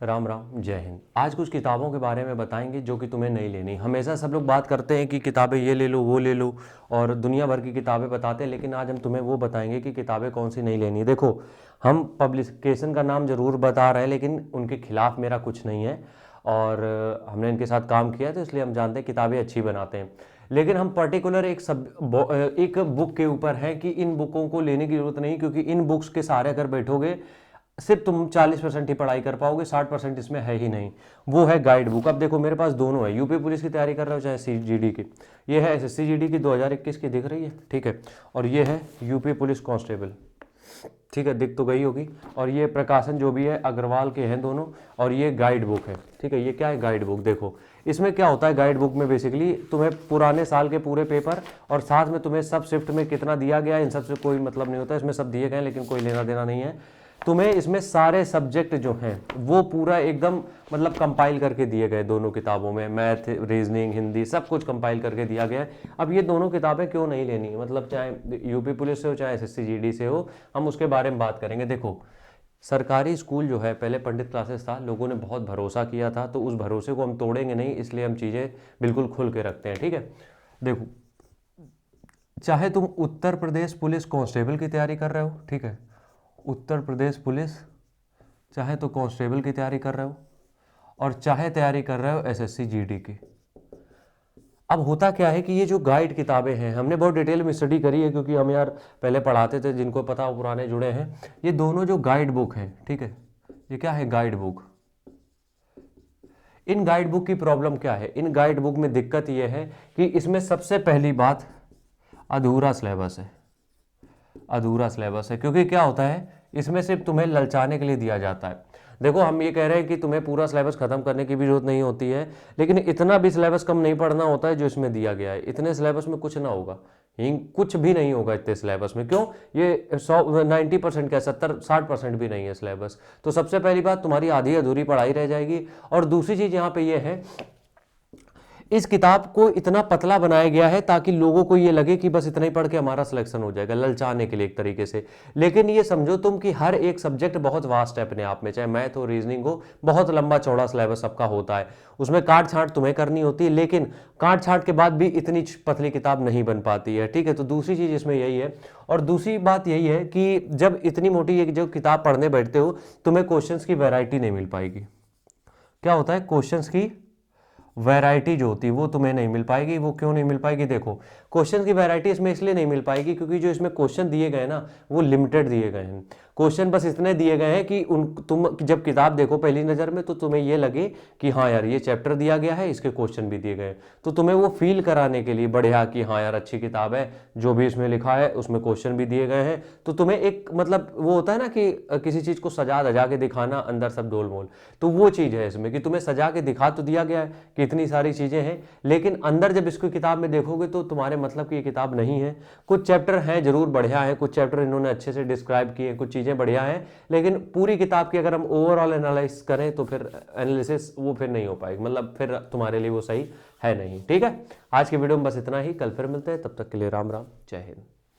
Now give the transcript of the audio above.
राम राम, जय हिंद। आज कुछ किताबों के बारे में बताएंगे जो कि तुम्हें नहीं लेनी। हमेशा सब लोग बात करते हैं कि किताबें ये ले लो वो ले लो और दुनिया भर की किताबें बताते हैं, लेकिन आज हम तुम्हें वो बताएंगे कि किताबें कौन सी नहीं लेनी। देखो, हम पब्लिकेशन का नाम जरूर बता रहे हैं, लेकिन उनके खिलाफ मेरा कुछ नहीं है और हमने इनके साथ काम किया है, तो इसलिए हम जानते हैं किताबें अच्छी बनाते हैं। लेकिन हम पर्टिकुलर एक बुक के ऊपर हैं कि इन बुकों को लेने की जरूरत नहीं, क्योंकि इन बुक्स के सहारे अगर बैठोगे सिर्फ तुम 40% ही पढ़ाई कर पाओगे, 60% इसमें है ही नहीं। वो है गाइड बुक। अब देखो, मेरे पास दोनों है, यूपी पुलिस की तैयारी कर रहे हो चाहे सीजीडी की। ये है एसएससी जीडी की 2021 की, दिख रही है, ठीक है। और ये है यूपी पुलिस कांस्टेबल, ठीक है, दिख तो गई होगी। और ये प्रकाशन जो भी है अग्रवाल के हैं दोनों। और ये गाइड बुक है, ठीक है। ये क्या है, गाइड बुक। देखो इसमें क्या होता है, गाइड बुक में बेसिकली तुम्हें पुराने साल के पूरे पेपर और साथ में तुम्हें सब शिफ्ट में कितना दिया गया है, इन सब से कोई मतलब नहीं होता। इसमें सब दिए गए हैं लेकिन कोई लेना देना नहीं है। तुम्हें इसमें सारे सब्जेक्ट जो हैं वो पूरा एकदम मतलब कंपाइल करके दिए गए दोनों किताबों में। मैथ, रीजनिंग, हिंदी, सब कुछ कंपाइल करके दिया गया है। अब ये दोनों किताबें क्यों नहीं लेनी, मतलब चाहे यूपी पुलिस से हो चाहे एसएससी जीडी से हो, हम उसके बारे में बात करेंगे। देखो, सरकारी स्कूल जो है पहले पंडित क्लासेस था, लोगों ने बहुत भरोसा किया था, तो उस भरोसे को हम तोड़ेंगे नहीं, इसलिए हम चीज़ें बिल्कुल खुल के रखते हैं, ठीक है। देखो, चाहे तुम उत्तर प्रदेश पुलिस कांस्टेबल की तैयारी कर रहे हो, ठीक है, उत्तर प्रदेश पुलिस, चाहे तो कांस्टेबल की तैयारी कर रहे हो और चाहे तैयारी कर रहे हो एसएससी जीडी की। अब होता क्या है कि ये जो गाइड किताबें हैं, हमने बहुत डिटेल में स्टडी करी है, क्योंकि हम यार पहले पढ़ाते थे, जिनको पता वो पुराने जुड़े हैं। ये दोनों जो गाइड बुक हैं, ठीक है, ये क्या है, गाइड बुक। इन गाइड बुक की प्रॉब्लम क्या है, इन गाइड बुक में दिक्कत ये है कि इसमें सबसे पहली बात अधूरा सिलेबस है। अधूरा सिलेबस है क्योंकि क्या होता है, इसमें सिर्फ तुम्हें ललचाने के लिए दिया जाता है। देखो, हम ये कह रहे हैं कि तुम्हें पूरा सिलेबस खत्म करने की भी जरूरत नहीं होती है, लेकिन इतना भी सिलेबस कम नहीं पढ़ना होता है जो इसमें दिया गया है। इतने सिलेबस में कुछ ना होगा, कुछ भी नहीं होगा इतने सिलेबस में। क्यों, ये 90% क्या, 70-60% भी नहीं है सिलेबस। तो सबसे पहली बात, तुम्हारी आधी अधूरी पढ़ाई रह जाएगी। और दूसरी चीज यहाँ पे ये है, इस किताब को इतना पतला बनाया गया है ताकि लोगों को ये लगे कि बस इतना ही पढ़ के हमारा सिलेक्शन हो जाएगा, ललचाने के लिए एक तरीके से। लेकिन ये समझो तुम कि हर एक सब्जेक्ट बहुत वास्ट है अपने आप में, चाहे मैथ हो, रीजनिंग हो, बहुत लंबा चौड़ा सिलेबस सबका होता है। उसमें काट छांट तुम्हें करनी होती है, लेकिन काट छांट के बाद भी इतनी पतली किताब नहीं बन पाती है, ठीक है। तो दूसरी चीज इसमें यही है। और दूसरी बात यही है कि जब इतनी मोटी एक जो किताब पढ़ने बैठते हो, तुम्हें क्वेश्चंस की वैरायटी नहीं मिल पाएगी। क्या होता है, क्वेश्चंस की वैरायटी जो होती है वो तुम्हें नहीं मिल पाएगी। वो क्यों नहीं मिल पाएगी, देखो, क्वेश्चन की वैरायटी इसमें इसलिए नहीं मिल पाएगी क्योंकि जो इसमें क्वेश्चन दिए गए ना, वो लिमिटेड दिए गए हैं। क्वेश्चन बस इतने दिए गए हैं कि तुम जब किताब देखो पहली नज़र में तो तुम्हें ये लगे कि हाँ यार ये चैप्टर दिया गया है, इसके क्वेश्चन भी दिए गए, तो तुम्हें वो फील कराने के लिए बढ़िया कि हाँ यार अच्छी किताब है, जो भी इसमें लिखा है उसमें क्वेश्चन भी दिए गए हैं। तो तुम्हें एक मतलब वो होता है ना कि किसी चीज़ को सजा धजा के दिखाना, अंदर सब डोलमोल, तो वो चीज़ है इसमें कि तुम्हें सजा के दिखा तो दिया गया है कि इतनी सारी चीज़ें हैं, लेकिन अंदर जब इसको किताब में देखोगे तो तुम्हारे मतलब की ये किताब नहीं है। कुछ चैप्टर हैं जरूर बढ़िया है, कुछ चैप्टर इन्होंने अच्छे से डिस्क्राइब किए, कुछ चीज़ें बढ़िया हैं, लेकिन पूरी किताब की अगर हम ओवरऑल एनालाइज करें तो फिर एनालिसिस वो फिर नहीं हो पाएगी, मतलब फिर तुम्हारे लिए वो सही है नहीं, ठीक है। आज के वीडियो में बस इतना ही, कल फिर मिलते हैं, तब तक के लिए राम राम, जय हिंद।